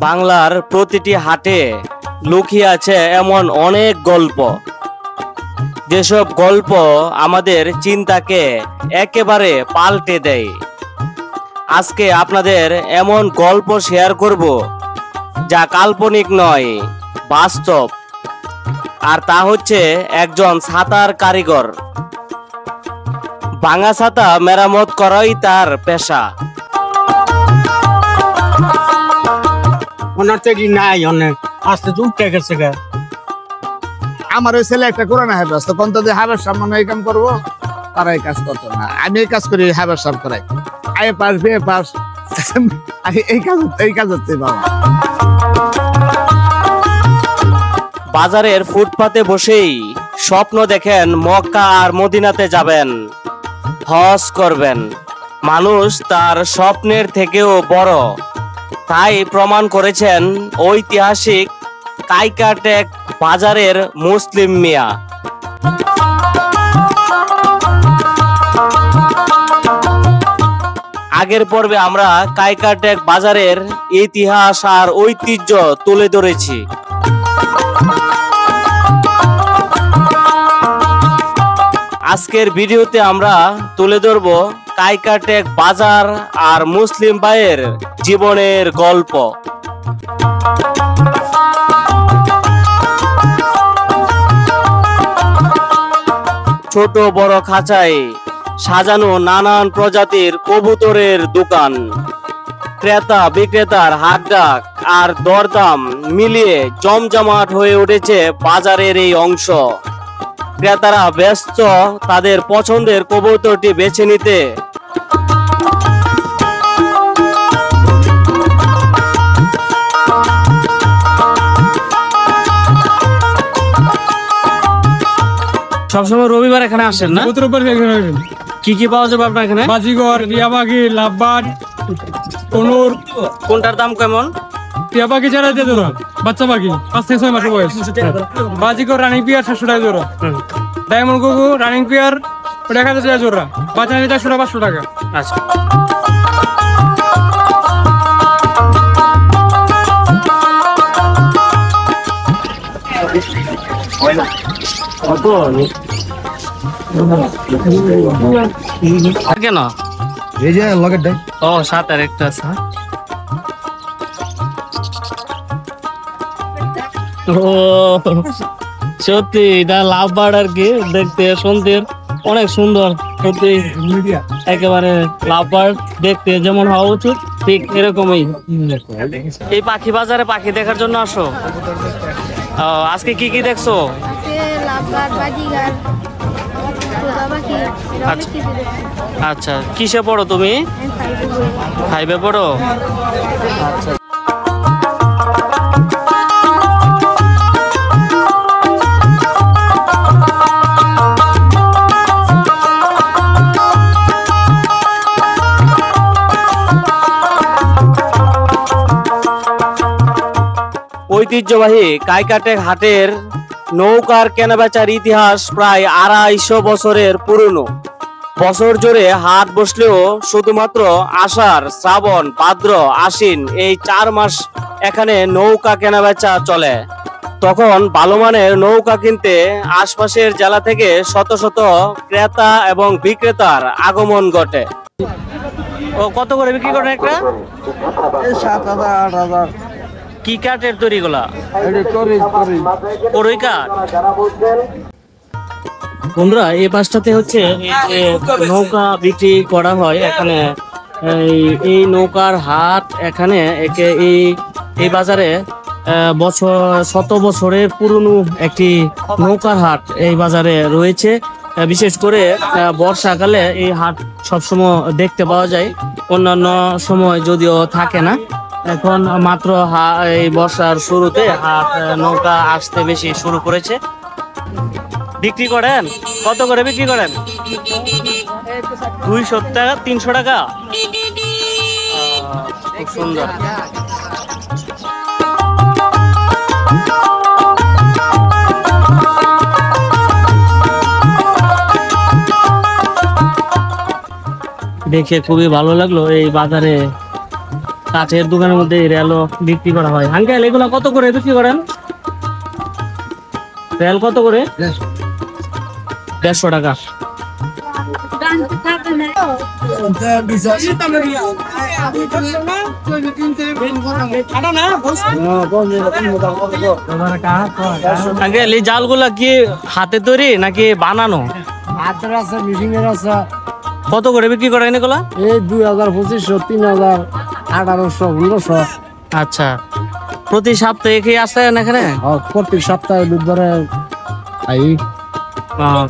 বাংলার প্রতিটি হাটে লুকিয়ে আছে এমন অনেক গল্প, যেসব গল্প আমাদের চিন্তাকে একেবারে পাল্টে দেয়। আজকে আপনাদের এমন গল্প শেয়ার করব যা কাল্পনিক নয়, বাস্তব। আর তা হচ্ছে একজন ছাতার কারিগর। ভাঙা ছাতা মেরামত করাই তার পেশা। আমার ওই ছেলে একটা কোরআন হাফেজ, তো কোন হাফেজ সামনে এই কাম করবো, তারা এই কাজ করতো না। আমি এই কাজ করি, হাফেজ সাহেব করাই, আই পাস বিএ পাস, এই কাজ হচ্ছে বাবা। বাজারের ফুটপাতে বসেই স্বপ্ন দেখেন মক্কা আর মদিনাতে যাবেন, হজ করবেন। মানুষ তার স্বপ্নের থেকেও বড়, তাই প্রমাণ করেছেন ঐতিহাসিক কাইকাটেক বাজারের মুসলিম মিয়া। আগের পর্বে আমরা কাইকাটেক বাজারের ইতিহাস আর ঐতিহ্য তুলে ধরেছি। আজকের ভিডিওতে আমরা তুলে ধরব কাইকাটেক বাজার আর মুসলিম ভাইয়ের জীবনের গল্প। ছোট বড় খাঁচায় সাজানো নানান প্রজাতির কবুতরের দোকান, ক্রেতা বিক্রেতার হাকডাক আর দরদাম মিলিয়ে জমজমাট হয়ে উঠেছে বাজারের এই অংশ। ক্রেতারা ব্যস্ত তাদের পছন্দের কবুতরটি বেছে নিতে। সবসময় রবিবার এখানে আসেন না? কি কি পাওয়া যাবে আপনার এখানে? বাজিগর, টিয়া পাখি, লাভবার্ড, কোনুর। কোনটার দাম কেমন? টিয়া পাখি ছাড়া দিয়ে জোড়া, বাচ্চা পাখি 5 থেকে 6 মাসের বয়স। বাজিগর রানিং পিয়ার 700 টাকা জোড়া। ডায়মন্ড গুগু রানিং পিয়ার 1000 টাকা জোড়া। বাচ্চা নিলে 400 টাকা 500 টাকা। আচ্ছা, কেন এই যে লগের ডাই, ও 7 আর একটা আছে। ও সত্যি এটা লাভবার্ড আর কি, দেখতে শুনতে অনেক সুন্দর। সত্যি একেবারে লাভবার্ড দেখতে যেমন হওয়া উচিত ঠিক এরকমই। এই পাখি বাজারে পাখি দেখার জন্য আসো? আজকে কি কি দেখছো? আচ্ছা, কিসে পড়ো তুমি? 5-এ পড়ো। আচ্ছা, ঐতিহ্যবাহী কাইকাটেক হাটের নৌকার কেনাবেচার ইতিহাস প্রায় 250 বছরের পুরনো। বছর জুড়ে হাট বসলেও শুধুমাত্র আষাঢ়, শ্রাবণ, ভাদ্র, আশ্বিন এই 4 মাস এখানে নৌকা কেনাবেচা চলে। তখন ভালো মানের নৌকা কিনতে আশপাশের জেলা থেকে শত শত ক্রেতা এবং বিক্রেতার আগমন ঘটে। ও কত করে বিক্রি করেন একটা? 7,000 8,000। কি কাঠের তৈরি গুলা? কড়ই কাঠ। বন্ধুরা, এই পাশটাতে হচ্ছে নৌকা বিক্রি করা হয় এখানে। এই নৌকার হাট এখানে এই বাজারে শত বছরের পুরনো একটি নৌকার হাট এই বাজারে রয়েছে। বিশেষ করে বর্ষাকালে এই হাট সবসময় দেখতে পাওয়া যায়, অন্যান্য সময় যদিও থাকে না। এখন মাত্র এই বর্ষার শুরুতে হাট নৌকা আসতে বেশি শুরু করেছে। বিক্রি করেন কত করে বিক্রি করেন? 200 টাকা 300 টাকা। খুব সুন্দর। দেখে খুবই ভালো লাগলো। এই বাজারে কাঠের দোকানের মধ্যে এই রেলও বিক্রি করা হয়। আঙ্কেল এগুলো কত করে বিক্রি করেন? রেল কত করে? 150 টাকা। আঙ্কেল এই জালগুলা কি হাতে তৈরি নাকি বানানো? হাতের আছে, মিশিংয়ের আছে। কত করে বিক্রি করেন এগুলা? এই 2000, 2500, 3000, 1800, 1500। আচ্ছা, প্রতি সপ্তাহে কি আসেন এখানে? প্রত্যেক সপ্তাহে বুধবারে আই।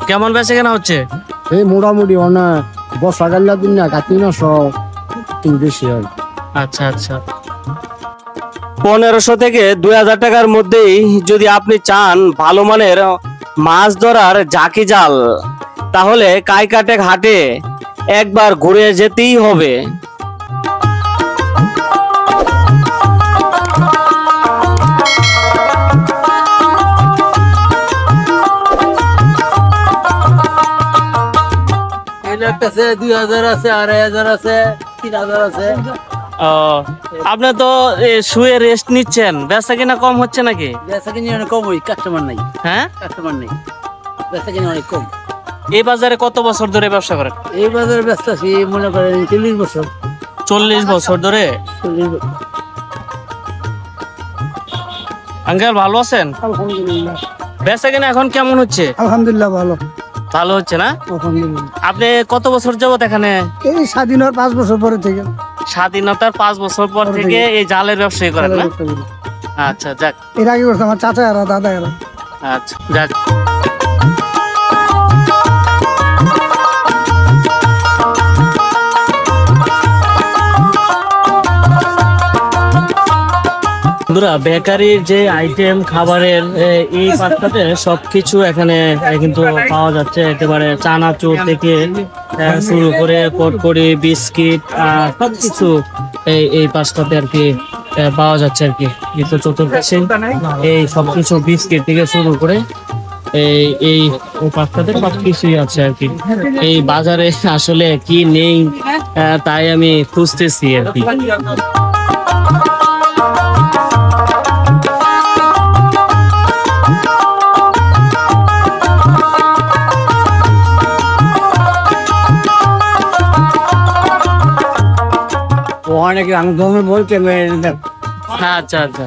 কেমন বেচে কেনা হচ্ছে? এই মোটামুটি অনেক বর্ষা গাল্লা দিন না, কার্তিক মাস একটু বেশি হয়। আচ্ছা আচ্ছা, 1500 থেকে 2000 টাকার মধ্যেই যদি আপনি চান ভালো মানের মাছ ধরার জাকি জাল, তাহলে কাইকাটেক হাটে একবার ঘুরে যেতেই হবে। আছে 2000 আছে, 2500 আছে, 3000 আছে। আপনি তো শুয়ে রেস্ট নিচ্ছেন, বেচা কিনা কম হচ্ছে নাকি? বেচা কিনে অনেক কম, ওই কাস্টমার নাই। হ্যাঁ, কাস্টমার নেই, বেচা কিনে অনেক কম। এই বাজারে কত বছর ধরে ব্যবসা করেন? এই বাজারে ব্যস্ত আছি মনে করেন 40 বছর। 40 বছর ধরে। 40 বছর। আঙ্কেল ভালো আছেন? আলহামদুলিল্লাহ। বেচা কিনা এখন কেমন হচ্ছে? আলহামদুলিল্লাহ ভালো। ভালো হচ্ছে না? আলহামদুলিল্লাহ। আপনি কত বছর যাবত এখানে? এই স্বাধীনতার 5 বছর পরে থেকে। স্বাধীনতার 5 বছর পর থেকে এই জালের ব্যবসায়ী করেন না? আচ্ছা যাক। এর আগে করতাম আমার চাচা আর দাদা এরা। আচ্ছা যাক। বন্ধুরা, বেকারির যে আইটেম খাবারের এই পাশটাতে সবকিছু এখানে কিন্তু পাওয়া যাচ্ছে। একেবারে চানাচুর থেকে শুরু করে কটকড়ি, বিস্কিট সবকিছু এই পাশটাতে আর কি পাওয়া যাচ্ছে আর কি। কিন্তু চতুর্পাশে এই সবকিছু বিস্কিট থেকে শুরু করে এই পাশটাতে সবকিছুই আছে আর কি। এই বাজারে আসলে কি নেই তাই আমি খুঁজতেছি আর কি। অনেক রঙের বলতে আচ্ছা আচ্ছা,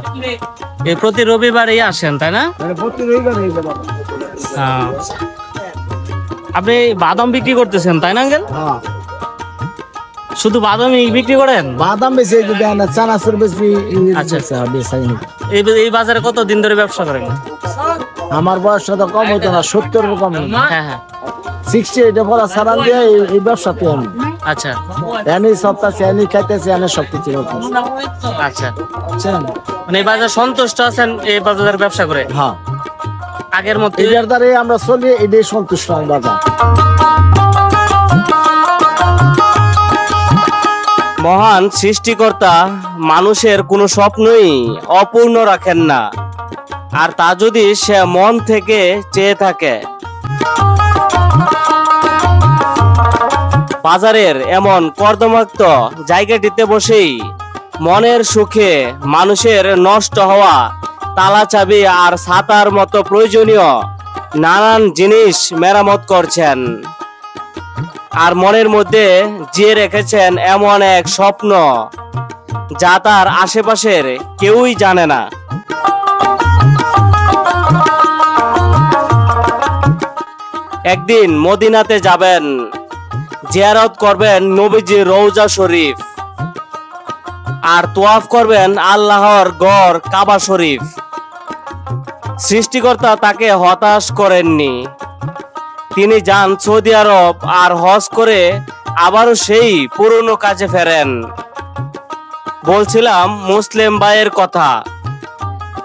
এই প্রতি রবিবারই আসেন তাই না? হ্যাঁ। আপনি বাদাম বিক্রি করতেছেন তাই না আঙ্কেল? শুধু বাদামই বিক্রি করেন? বাদাম বেশি দেয় না, চানাচুর বেশি। আচ্ছা আচ্ছা, এই বাজারে কত দিন ধরে ব্যবসা করেন? আমার বয়সটা তো কম হতো না, 70 কম। হ্যাঁ হ্যাঁ, 60 এটা পড়া সারান দিয়ে এই ব্যবসাতে আমি। আচ্ছা এনে সপ্তাহে এনে খাইতেছি, এনে সবকিছু আচ্ছা। মানে এই বাজার সন্তুষ্ট আছেন এই বাজারের ব্যবসা করে? হ্যাঁ, আগের মতো এটার দ্বারা আমরা চলি, এটাই সন্তুষ্ট বাজার। মহান সৃষ্টিকর্তা মানুষের কোনো স্বপ্নই অপূর্ণ রাখেন না, আর তা যদি সে মন থেকে চেয়ে থাকে। বাজারের এমন কর্দমাক্ত জায়গাটিতে বসেই মনের সুখে মানুষের নষ্ট হওয়া তালা চাবি আর ছাতার মতো প্রয়োজনীয় নানান জিনিস মেরামত করছেন, আর মনের মধ্যে জিয়ে রেখেছেন এমন এক স্বপ্ন যা তার আশেপাশের কেউই জানে না। একদিন মদিনাতে যাবেন, জিয়ারত করবেন নবীজির রওজা শরীফ, আর তোয়াফ করবেন আল্লাহর গড় কাবা শরীফ। সৃষ্টিকর্তা তাকে হতাশ করেননি, তিনি যান সৌদি আরব আর হজ করে আবারও সেই পুরনো কাজে ফেরেন। বলছিলাম মুসলিম ভাইয়ের কথা,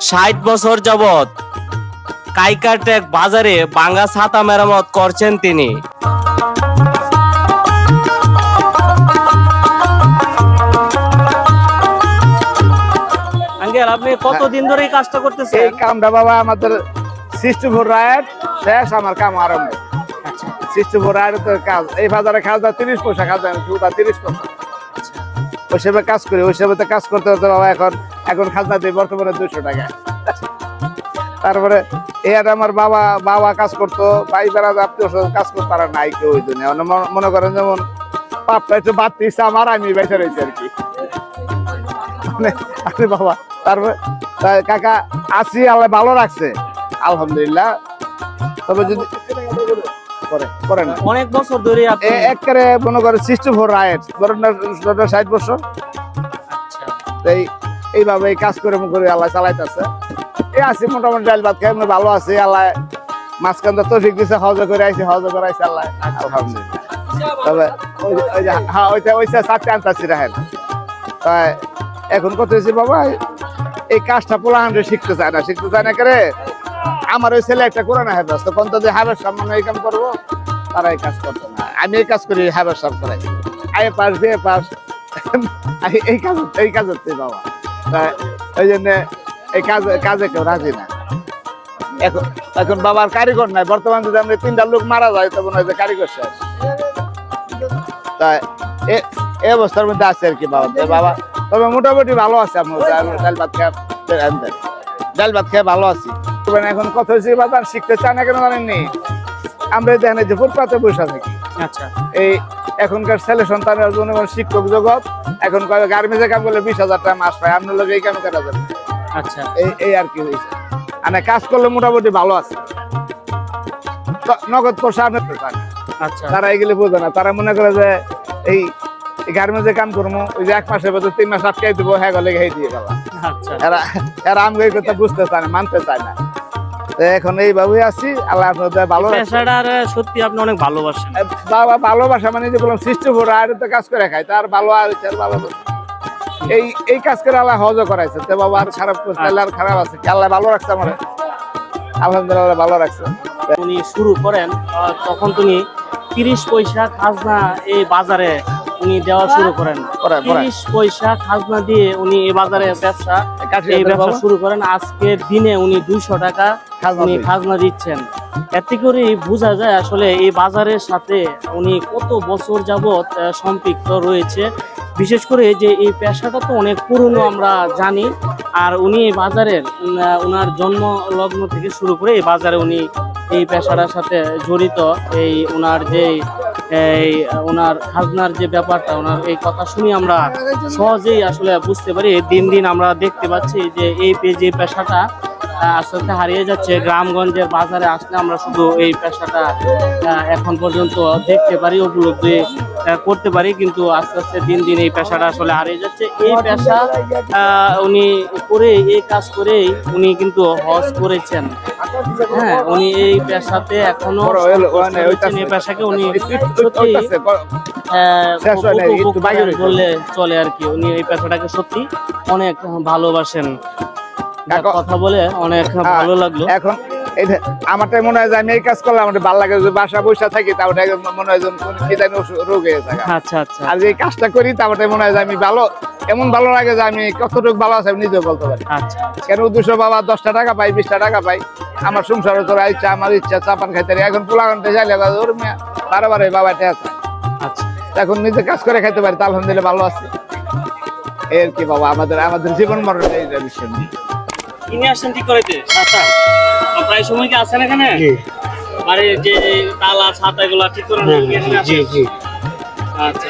60 বছর যাবত কাইকারটেক বাজারে ভাঙা ছাতা মেরামত করছেন তিনি। আঙ্কেল, আপনি কতদিন ধরে এই কাজটা করতেছেন? এই কামটা বাবা আমাদের 64 রায়ের শেষ, আমার কাম আরম্ভ। 64 রায়ের তো কাজ, এই বাজারে খাজা 30 পয়সা, খাজা 30 পয়সা। ওই হিসেবে কাজ করি, ওই হিসেবে কাজ করতে করতে বাবা এখন খাজনা দিই বর্তমানে 200 টাকা। তারপরে এটা আমার বাবা কাজ করতো, ভাই বেড়া আত্মীয় কাজ করতো, তারা নাই কেউ ওই জন্য মনে করেন যেমন পাপটা একটু বাড়তি ইচ্ছা আমার, আমি বেঁচে রয়েছি আর কি। বাবা তারপরে কাকা আছি, আল্লাহ ভালো রাখছে আলহামদুলিল্লাহ। তবে যদি করেন অনেক বছর ধরে একবারে মনে করে 64 রাইট ধরেন না 60 বছর এইভাবে কাজ করে আল্লাহ চালাইতেছে। এই আছি মোটামুটি ডাল ভাত খাই ভালো আছে, আল্লাহ মাঝখান তৌফিক দিছে, হজ করে আইছি, হজ করাইছে আল্লাহ আলহামদুলিল্লাহ। তবে ওইটা চাকরি আনতাছি রাখেন। এখন কত হয়েছে বাবা, এই কাজটা পোলাহান্ডে শিখতে চায় না করে। আমার ওই ছেলে একটা কোরআন হাফেজ, তো কোন যদি হাফেজ সামনে এই কাম করবো, তারা এই কাজ করতো না। আমি এই কাজ করি, হাফেজ সাহেব করাই, আই পাস বিএ পাস, এই কাজ হচ্ছে বাবা। ওই জন্য এই কাজে কেউ রাজি না। এখন বাবার কারিগর নাই, বর্তমান যদি আমরা 3টা লোক মারা যায় তখন ওই যে কারিগর শেষ। তাই এই অবস্থার মধ্যে আছে আর কি বাবা। তবে মোটামুটি ভালো আছে, আপনার ডাল ভাত খেয়ে ভালো আছি। এখন কথা হয়েছে বাজার শিখতে চায় না কেন জানেননি, আমরা দেখেন যে ফুটপাতে বসে থাকি। আচ্ছা, এই এখনকার ছেলে সন্তানের জন্য শিক্ষক জগৎ এখন গার্মেন্টসে কাম করলে 20,000 টাকা মাস পায়, আপনার লোক এই কাম করা যাবে। আচ্ছা, এই আর কি হয়েছে, মানে কাজ করলে মোটামুটি ভালো আছে। নগদ পয়সা আনতে চায় না। আচ্ছা, তারা এগুলি বোঝে না, তারা মনে করে যে এই গার্মেন্টসে কাম করবো, ওই যে 1 মাসের ভেতর 3 মাস আটকাই দিব, হ্যাঁ গলে ঘাই দিয়ে গেল। আচ্ছা, এরা আমগাই কথা বুঝতে চায় না, মানতে চায় না। এখন এইভাবেই আছি, আল্লাহ আপনাদের ভালো পেশাটার সত্যি আপনি অনেক ভালোবাসেন। বাবা ভালোবাসা মানে যে বললাম 64 আর তো কাজ করে খাই, তার ভালো আর ভালো এই কাজ করে আল্লাহ হজ করাইছে। তো বাবা আর খারাপ করছে, আর খারাপ আছে কি, আল্লাহ ভালো রাখছে আমার, আলহামদুলিল্লাহ ভালো রাখছে। উনি শুরু করেন তখন তুমি 30 পয়সা খাজনা এই বাজারে উনি দেওয়া শুরু করেন। 30 পয়সা খাজনা দিয়ে উনি এই বাজারে ব্যবসা শুরু করেন। আজকের দিনে উনি 200 টাকা উনি খাজনা দিচ্ছেন। এতে করে বোঝা যায় আসলে এই বাজারের সাথে উনি কত বছর যাবত সম্পৃক্ত রয়েছে। বিশেষ করে যে এই পেশাটা তো অনেক পুরনো আমরা জানি, আর উনি এই বাজারের ওনার জন্ম লগ্ন থেকে শুরু করে এই বাজারে উনি এই পেশাটার সাথে জড়িত। এই ওনার যে ওনার খাজনার যে ব্যাপারটা, ওনার এই কথা শুনি আমরা সহজেই আসলে বুঝতে পারি। দিন দিন আমরা দেখতে পাচ্ছি যে এই যে পেশাটা আস্তে আস্তে হারিয়ে যাচ্ছে। গ্রামগঞ্জের বাজারে আসলে আমরা শুধু এই পেশাটা এখন পর্যন্ত দেখতে পারি, উপলব্ধি করতে পারি, কিন্তু আস্তে আস্তে দিন দিন এই পেশাটা আসলে হারিয়ে যাচ্ছে। এই পেশা উনি করে, এই কাজ করেই উনি কিন্তু হজ করেছেন। হ্যাঁ, উনি এই পেশাতে এখনো এই পেশাকে উনি সত্যি বললে চলে আর কি। উনি এই পেশাটাকে সত্যি অনেক ভালোবাসেন। কথা বলে অনেক ভালো লাগলো। এখন আমারটাই মনে হয় যে আমি এই কাজ করলে আমার ভালো লাগে, বাসা বসে থাকি তাহলে মনে হয় রোগ হয়ে থাকে। আচ্ছা, আচ্ছা, আর যে কাজটা করি তারপরে মনে হয় যে আমি ভালো, এমন ভালো লাগে যে আমি কতটুকু ভালো আছে আমি নিজেও বলতে পারি। আচ্ছা, কেন 200 বাবা 10টা টাকা পাই, 20টা টাকা পাই, আমার সংসারে তোরা ইচ্ছা, আমার ইচ্ছা চাপান খাইতে। এখন পোলা ঘন্টা যাইলে বারে বাবা এটা আছে। আচ্ছা, এখন নিজে কাজ করে খাইতে পারি, তা আলহামদুলিল্লাহ ভালো আছে। এর কি বাবা আমাদের জীবন মরণ এই বিষয় নিয়ে কিনে আসছেন ঠিক করাইতে। আচ্ছা, প্রায় সময় কি আছেন এখানে? মানে যে তালা ছাতা এগুলো ঠিক করে জি জি। আচ্ছা,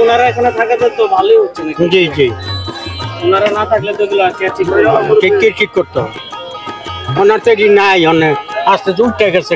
ওনারা এখানে থাকাতে তো ভালোই হচ্ছে নাকি? জি জি, ওনারা না থাকলে তো এগুলো ঠিক করে ঠিক করতে হবে। ওনার তো নাই, অনেক আস্তে উঠে গেছে।